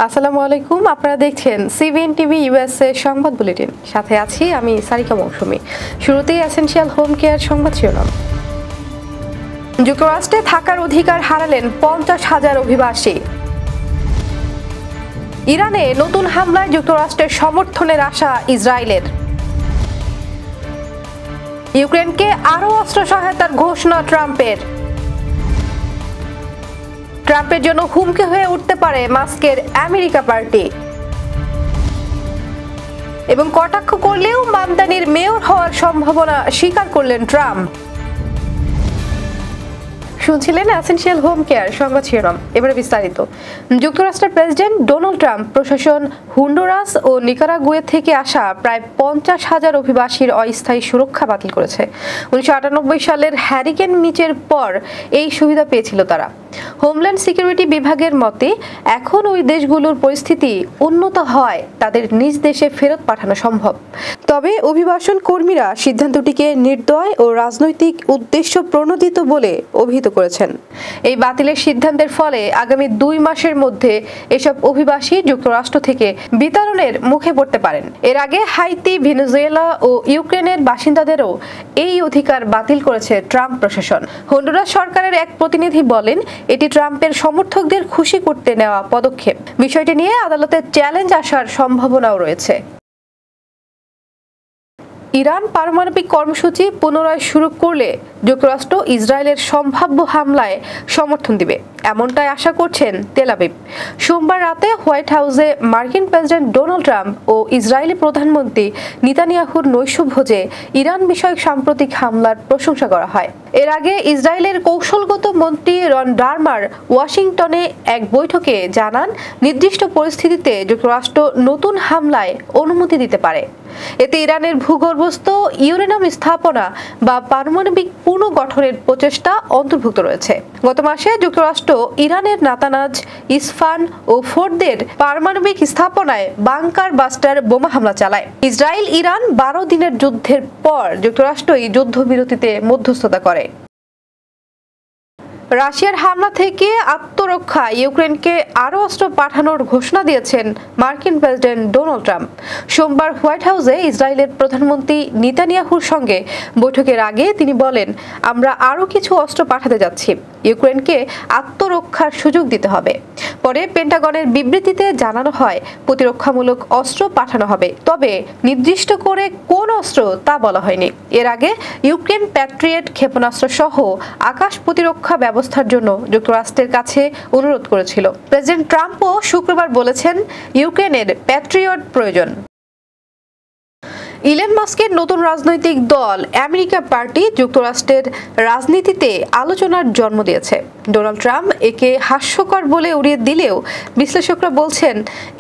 আসসালামু আলাইকুম, আপনারা দেখছেন সিবিএন টিভি ইউএসএ সংবাদ বুলেটিন। সাথে আছি আমি সারিকা মৌসুমী। শুরুতেই এসেনশিয়াল হোম কেয়ার সংবাদ শিরোনাম। যুক্তরাষ্ট্রে থাকার অধিকার হারালেন 50,000 অভিবাসী। ইরানে নতুন হামলায় যুক্তরাষ্ট্রের সমর্থনের আশা ইসরায়েলের। ইউক্রেনকে আরও অস্ত্র সহায়তার ঘোষণা ট্রাম্পের। ট্রাম্পের জন্য হুমকি হয়ে উঠতে পারে মাস্কের আমেরিকা পার্টি। এবং কটাক্ষ করলেও মামদানির মেয়র হওয়ার সম্ভাবনা স্বীকার করলেন ট্রাম্প। শুনছিলেন এসেনশিয়াল হোম কেয়ার সংবাদ শিরোনাম। এবারে বিস্তারিত। যুক্তরাষ্ট্রের প্রেসিডেন্ট ডোনাল্ড ট্রাম্প প্রশাসন হন্ডুরাস ও নিকারাগুয়ে থেকে আসা প্রায় 50,000 অভিবাসীর অস্থায়ী সুরক্ষা বাতিল করেছে। 1998 সালের হ্যারিকেন মিচের পর এই সুবিধা পেয়েছিল তারা। হোমল্যান্ড সিকিউরিটি বিভাগের মতে এখন ওই দেশগুলোর পরিস্থিতি উন্নত হয় তাদের নিজ দেশে ফেরত পাঠানো সম্ভব। তবে অভিবাসন কর্মীরা সিদ্ধান্তটিকে নির্দয় ও রাজনৈতিক উদ্দেশ্য প্রণোদিত বলে অভিহিত করেছেন। এই বাতিলের সিদ্ধান্তের ফলে আগামী 2 মাসের মধ্যে এসব অভিবাসী যুক্তরাষ্ট্র থেকে বিতাড়নের মুখে পড়তে পারেন। এর আগে হাইতি, ভেনেজুয়েলা ও ইউক্রেনের বাসিন্দাদেরও এই অধিকার বাতিল করেছে ট্রাম্প প্রশাসন। হন্ডুরাস সরকারের এক প্রতিনিধি বলেন, এটি ট্রাম্পের সমর্থকদের খুশি করতে নেওয়া পদক্ষেপ। বিষয়টি নিয়ে আদালতে চ্যালেঞ্জ আসার সম্ভাবনাও রয়েছে। ইরান পারমাণবিক কর্মসূচি পুনরায় শুরু করলে যুক্তরাষ্ট্র ইসরায়েলের সম্ভাব্য হামলায় সমর্থন দিবে, এমনটাই আশা করছেন তেল আবিব। সোমবার রাতে হোয়াইট হাউসে মার্কিন প্রেসিডেন্ট ডোনাল্ড ট্রাম্প ও ইসরায়েলি প্রধানমন্ত্রী নেতানিয়াহুর নৈশভোজে ইরান বিষয়ক সাম্প্রতিক হামলার প্রশংসা করা হয়। এর আগে ইসরায়েলের কৌশলগত মন্ত্রী রন ডারমার ওয়াশিংটনে এক বৈঠকে জানান, নির্দিষ্ট পরিস্থিতিতে যুক্তরাষ্ট্র নতুন হামলায় অনুমতি দিতে পারে। এতে ইরানের ভূগর্ভস্থ ইউরেনিয়াম স্থাপনা বা পারমাণবিক পুনর্গঠনের প্রচেষ্টা অন্তর্ভুক্ত রয়েছে। গত মাসে যুক্তরাষ্ট্র ইরানের নাতানাজ, ইসফান ও ফোর্দের পারমাণবিক স্থাপনায় বাংকার বাস্টার বোমা হামলা চালায়। ইসরায়েল ইরান 12 দিনের যুদ্ধের পর যুক্তরাষ্ট্রই যুদ্ধবিরতিতে মধ্যস্থতা করে। রাশিয়ার হামলা থেকে আত্মরক্ষায় ইউক্রেনকে আরও অস্ত্র পাঠানোর ঘোষণা দিয়েছেন মার্কিন প্রেসিডেন্ট ডোনাল্ড ট্রাম্প। সোমবার হোয়াইট হাউসে ইসরায়েলের প্রধানমন্ত্রী নেতানিয়াহুর সঙ্গে বৈঠকের আগে তিনি বলেন, আমরা আরও কিছু অস্ত্র পাঠাতে যাচ্ছি, ইউক্রেনকে আত্মরক্ষার সুযোগ দিতে হবে। পরে পেন্টাগনের বিবৃতিতে জানানো হয়, প্রতিরক্ষামূলক অস্ত্র পাঠানো হবে, তবে নির্দিষ্ট করে কোন অস্ত্র তা বলা হয়নি। এর আগে ইউক্রেন প্যাট্রিয়ট ক্ষেপণাস্ত্র সহ আকাশ প্রতিরক্ষা ব্যবস্থার জন্য যুক্তরাষ্ট্রের কাছে অনুরোধ করেছিল। প্রেসিডেন্ট ট্রাম্পও শুক্রবার বলেছেন, ইউক্রেনের প্যাট্রিয়ট প্রয়োজন। ইলন মাস্কের নতুন রাজনৈতিক দল আমেরিকা পার্টি যুক্তরাষ্ট্রের রাজনীতিতে আলোচনার জন্ম দিয়েছে। ডোনাল্ড ট্রাম্প একে হাস্যকর বলে উড়িয়ে দিলেও বিশ্লেষকরা বলছেন,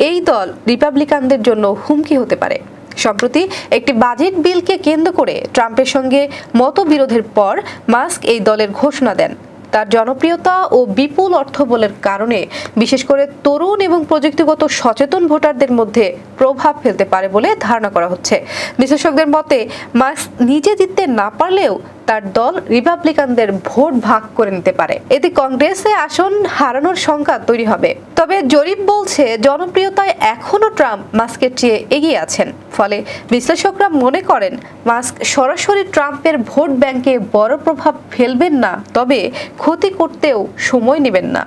এই দল রিপাবলিকানদের জন্য হুমকি হতে পারে। সম্প্রতি একটি বাজেট বিলকে কেন্দ্র করে ট্রাম্পের সঙ্গে মতবিরোধের পর মাস্ক এই দলের ঘোষণা দেন। তার জনপ্রিয়তা ও বিপুল অর্থবলের কারণে বিশেষ করে তরুণ এবং প্রযুক্তিগত সচেতন ভোটারদের মধ্যে প্রভাব ফেলতে পারে বলে ধারণা করা হচ্ছে। বিশ্লেষকদের মতে, মাস্ক নিজে জিততে না পারলেও তার দল রিপাবলিকানদের ভোট ভাগ করে নিতে পারে। এতে কংগ্রেসে আসন হারানোর সংখ্যা তৈরি হবে। তবে জরিপ বলছে, জনপ্রিয়তায় এখনো ট্রাম্প মাস্কের চেয়ে এগিয়ে আছেন। ফলে বিশ্লেষকরা মনে করেন, মাস্ক সরাসরি ট্রাম্পের ভোট ব্যাংকে বড় প্রভাব ফেলবেন না, তবে ক্ষতি করতেও সময় নেবেন না।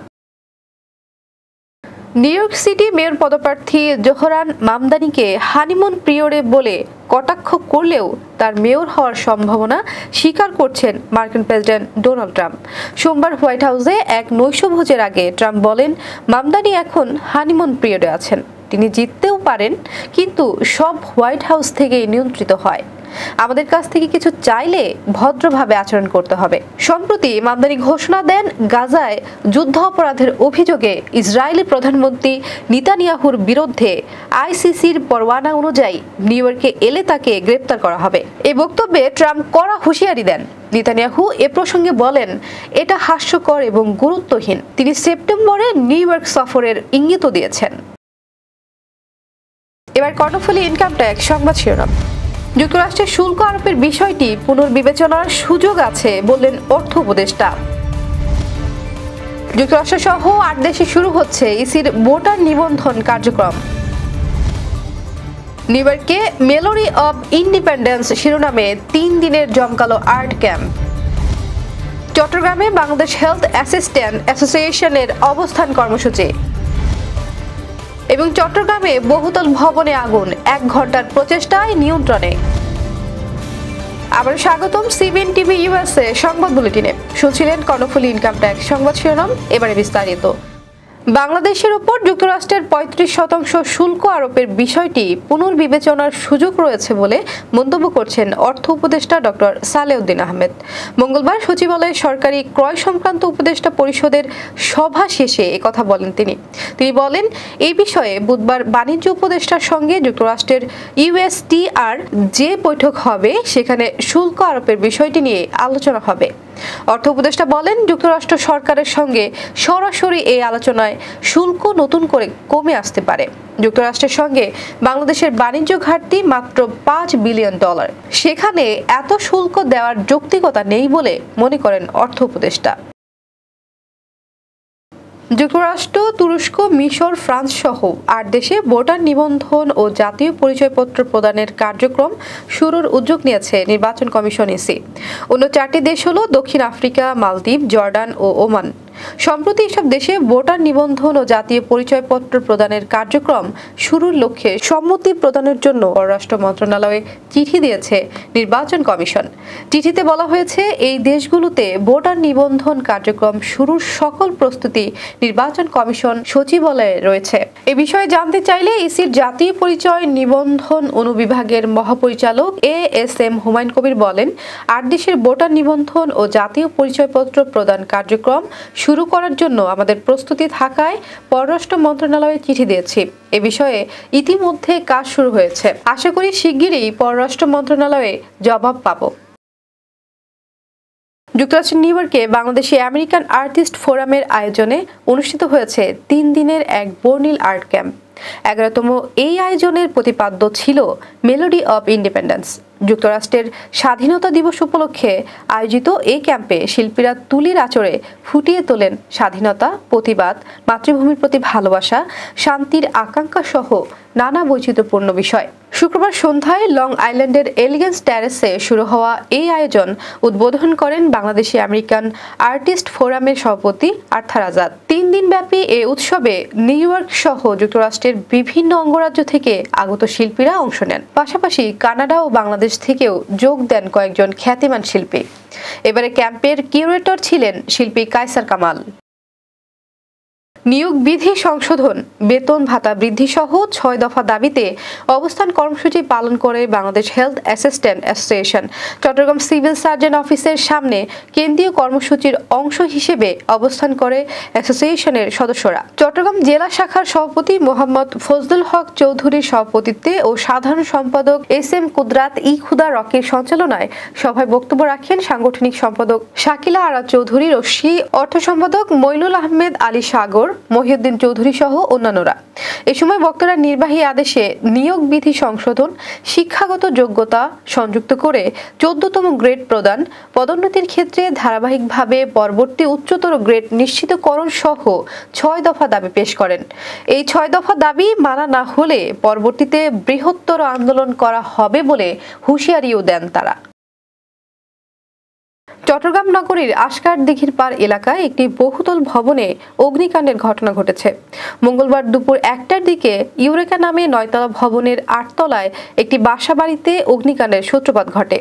নিউ ইয়র্ক সিটি মেয়র পদপ্রার্থী জোহরান মামদানিকে হানিমুন পিরিয়ডে বলে কটাক্ষ করলেও তার মেয়র হওয়ার সম্ভাবনা স্বীকার করছেন মার্কিন প্রেসিডেন্ট ডোনাল্ড ট্রাম্প। সোমবার হোয়াইট হাউসে এক নৈশভোজের আগে ট্রাম্প বলেন, মামদানি এখন হানিমুন পিরিয়ডে আছেন, তিনি জিততেও পারেন, কিন্তু সব হোয়াইট হাউস থেকেই নিয়ন্ত্রিত হয়। আমাদের কাছ থেকে কিছু চাইলে ভদ্রভাবে আচরণ করতে হবে। সম্প্রতি মামদানি ঘোষণা দেন, গাজায় যুদ্ধ অপরাধের অভিযোগে ইসরায়েলি প্রধানমন্ত্রী নেতানিয়াহুর বিরুদ্ধে আইসিসির পরোয়ানা অনুযায়ী নিউ ইয়র্কে এলে তাকে গ্রেপ্তার করা হবে। এই বক্তব্যে ট্রাম্প কড়া হুঁশিয়ারি দেন। নেতানিয়াহু এ প্রসঙ্গে বলেন, এটা হাস্যকর এবং গুরুত্বহীন। তিনি সেপ্টেম্বরে নিউ ইয়র্ক সফরের ইঙ্গিতও দিয়েছেন। এবার কর্ণফুলী ইনকাম ট্যাক্স সংবাদ শিরোনাম। যুক্তরাষ্ট্রের শুল্ক আরোপের বিষয়টি পুনর্বিবেচনার সুযোগ আছে বললেন অর্থ উপদেষ্টা। যুক্তরাষ্ট্র সহ 8 দেশে শুরু হচ্ছে ইসির ভোটার নিবন্ধন কার্যক্রম। নিউ ইয়র্কে মেলোডি অব ইন্ডিপেন্ডেন্স শিরোনামে 3 দিনের জমকালো আর্ট ক্যাম্প। চট্টগ্রামে বাংলাদেশ হেলথ অ্যাসিস্ট্যান্ট অ্যাসোসিয়েশনের অবস্থান কর্মসূচি এবং চট্টগ্রামে বহুতল ভবনে আগুন 1 ঘন্টার প্রচেষ্টায় নিয়ন্ত্রণে। আবার স্বাগতম সিবিএন টিভি ইউএসএ সংবাদ বুলেটিনে। শুনছিলেন কর্ণফুলী ইনকাম ট্যাক্স সংবাদ শিরোনাম, এবারে বিস্তারিত। বাংলাদেশের উপর যুক্তরাষ্ট্রের 35% শুল্ক আরোপের বিষয়টি পুনর্বিবেচনার সুযোগ রয়েছে বলে মন্তব্য করছেন অর্থ উপদেষ্টা ডক্টর সালেউদ্দিন আহমেদ। মঙ্গলবার সচিবালয়ে সরকারি ক্রয় সংক্রান্ত উপদেষ্টা পরিষদের সভা শেষে একথা বলেন তিনি বলেন, এই বিষয়ে বুধবার বাণিজ্য উপদেষ্টার সঙ্গে যুক্তরাষ্ট্রের ইউএসটিআর যে বৈঠক হবে সেখানে শুল্ক আরোপের বিষয়টি নিয়ে আলোচনা হবে। অর্থ উপদেষ্টা বলেন, যুক্তরাষ্ট্র সরকারের সঙ্গে সরাসরি এই আলোচনায় শুল্ক নতুন করে কমে আসতে পারে। যুক্তরাষ্ট্রের সঙ্গে বাংলাদেশের বাণিজ্য ঘাটতি মাত্র $5 বিলিয়ন। সেখানে এত শুল্ক দেওয়ার যৌক্তিকতা নেই বলে মনে করেন অর্থ উপদেষ্টা। যুক্তরাষ্ট্র, তুরস্ক, মিশর, ফ্রান্স সহ 8 দেশে ভোটার নিবন্ধন ও জাতীয় পরিচয়পত্র প্রদানের কার্যক্রম শুরুর উদ্যোগ নিয়েছে নির্বাচন কমিশন ইসি। অন্য 4টি দেশ হল দক্ষিণ আফ্রিকা, মালদ্বীপ, জর্ডান ও ওমান। সম্প্রতি এসব দেশে ভোটার নিবন্ধন ও জাতীয় পরিচয়পত্র প্রদানের কার্যক্রম শুরুর লক্ষ্যে সম্মতি প্রদানের জন্য পররাষ্ট্র মন্ত্রণালয়ে চিঠি দিয়েছে নির্বাচন কমিশন। চিঠিতে বলা হয়েছে, এই দেশগুলোতে ভোটার নিবন্ধন কার্যক্রম শুরুর সকল প্রস্তুতি নির্বাচন কমিশন সচিবালয়ে রয়েছে। এ বিষয়ে জানতে চাইলে ইসির জাতীয় পরিচয় নিবন্ধন অনুবিভাগের মহাপরিচালক এএসএম হুমায়ুন কবির বলেন, 8 দেশের ভোটার নিবন্ধন ও জাতীয় পরিচয়পত্র প্রদান কার্যক্রম শুরু করার জন্য আমাদের প্রস্তুতি থাকায় পররাষ্ট্র মন্ত্রণালয়ে চিঠি দিয়েছি। এ বিষয়ে ইতিমধ্যে কাজ শুরু হয়েছে। আশা করি শিগগিরই পররাষ্ট্র মন্ত্রণালয়ে জবাব পাব। যুক্তরাষ্ট্রের নিউ ইয়র্কে বাংলাদেশি আমেরিকান আর্টিস্ট ফোরামের আয়োজনে অনুষ্ঠিত হয়েছে 3 দিনের এক বর্ণিল আর্ট ক্যাম্প। 11তম এই আয়োজনের প্রতিপাদ্য ছিল মেলোডি অব ইন্ডিপেন্ডেন্স। যুক্তরাষ্ট্রের স্বাধীনতা দিবস উপলক্ষে আয়োজিত এই ক্যাম্পে শিল্পীরা তুলির আঁচড়ে ফুটিয়ে তোলেন স্বাধীনতা, প্রতিবাদ, মাতৃভূমির প্রতি ভালোবাসা, শান্তির আকাঙ্ক্ষা সহ নানা বৈচিত্র্যপূর্ণ বিষয়। শুক্রবার সন্ধ্যায় লং আইল্যান্ডের এলিগেন্স টেরেসে শুরু হওয়া এই আয়োজন উদ্বোধন করেন বাংলাদেশি আমেরিকান আর্টিস্ট ফোরামের সভাপতি আর্থার আজাদ। 3 দিনব্যাপী এই উৎসবে নিউ ইয়র্ক সহ যুক্তরাষ্ট্রের বিভিন্ন অঙ্গরাজ্য থেকে আগত শিল্পীরা অংশ নেন। পাশাপাশি কানাডা ও বাংলাদেশ থেকেও যোগ দেন কয়েকজন খ্যাতিমান শিল্পী। এবারে ক্যাম্পের কিউরেটর ছিলেন শিল্পী কায়সার কামাল। নিয়োগ বিধি সংশোধন, বেতন ভাতা বৃদ্ধি সহ 6 দফা দাবিতে অবস্থান কর্মসূচি পালন করে Bangladesh health assistant association Chittagong civil surgeon অফিসের সামনে কেন্দ্রীয় কর্মসূচির অংশ হিসেবে অবস্থান করে অ্যাসোসিয়েশনের সদস্যরা। চট্টগ্রাম জেলা শাখার সভাপতি মোহাম্মদ ফজলুল হক চৌধুরীর সভাপতিত্বে ও সাধারণ সম্পাদক এস.এম. কুদরাত খুদা রকির সঞ্চালনায় সভায় বক্তব্য রাখেন সাংগঠনিক সম্পাদক শাকিলা আরা চৌধুরী রশি, অর্থ সম্পাদক মইনুল আহমেদ আলী সাগর, মহিউদ্দিন চৌধুরী সহ অন্যান্যরা। এ সময় বক্তারা নির্বাহী আদেশে নিয়োগ বিধি সংশোধন, শিক্ষাগত যোগ্যতা সংযুক্ত করে 14তম গ্রেড প্রদান, পদোন্নতির ক্ষেত্রে ধারাবাহিকভাবে পরবর্তী উচ্চতর গ্রেড নিশ্চিতকরণ সহ 6 দফা দাবি পেশ করেন। এই 6 দফা দাবি মানা না হলে পরবর্তীতে বৃহত্তর আন্দোলন করা হবে বলে হুঁশিয়ারিও দেন তারা। চট্টগ্রাম নগরীর আশকার দিঘির পার এলাকায় একটি বহুতল ভবনে অগ্নিকাণ্ডের ঘটনা ঘটেছে। মঙ্গলবার দুপুর 1টার দিকে ইউরেকা নামে 9তলা ভবনের 8 তলায় একটি বাসাবাড়িতে অগ্নিকাণ্ডের সূত্রপাত ঘটে।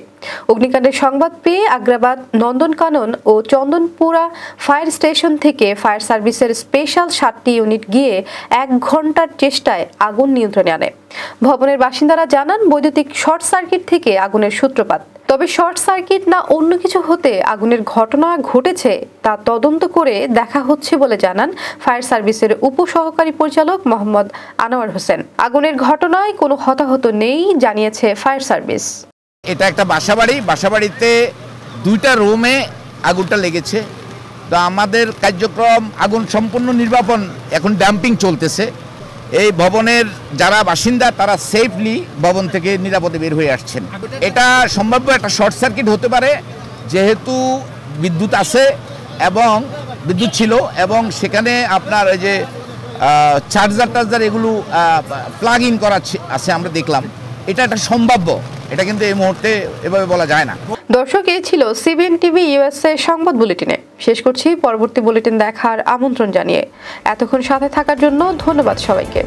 অগ্নিকাণ্ডের সংবাদ পেয়ে আগ্রাবাদ, নন্দনকানন ও চন্দনপুরা ফায়ার স্টেশন থেকে ফায়ার সার্ভিসের স্পেশাল 7টি ইউনিট গিয়ে 1 ঘন্টার চেষ্টায় আগুন নিয়ন্ত্রণে আনে। ভবনের বাসিন্দারা জানান, বৈদ্যুতিক শর্ট সার্কিট থেকে আগুনের সূত্রপাত। তবে শর্ট সার্কিট না অন্য কিছু হতে আগুনের ঘটনা ঘটেছে তা তদন্ত করে দেখা হচ্ছে বলে জানান ফায়ার সার্ভিসের উপসহকারী পরিচালক মোহাম্মদ আনোয়ার হোসেন। আগুনের ঘটনায় কোনো হতাহত নেই জানিয়েছে ফায়ার সার্ভিস। এটা একটা বাসাবাড়িতে 2টা রুমে আগুনটা লেগেছে। তো আমাদের কার্যক্রম আগুন সম্পূর্ণ নির্বাপন এখন ড্যাম্পিং চলতেছে। এই ভবনের যারা বাসিন্দা তারা সেফলি ভবন থেকে নিরাপদে বের হয়ে আসছেন। এটা সম্ভাব্য একটা শর্ট সার্কিট হতে পারে, যেহেতু বিদ্যুৎ আছে এবং বিদ্যুৎ ছিল এবং সেখানে আপনার এই যে চার্জার এগুলো প্লাগ ইন করা আছে আমরা দেখলাম। এটা একটা সম্ভাব্য, এটা কিন্তু এই মুহূর্তে এভাবে বলা যায় না। দর্শক, এই ছিল সিবিএন টিভি ইউএসএ সংবাদ বুলেটিনে। শেষ করছি পরবর্তী বুলেটিন দেখার আমন্ত্রণ জানিয়ে। এতক্ষণ সাথে থাকার জন্য ধন্যবাদ সবাইকে।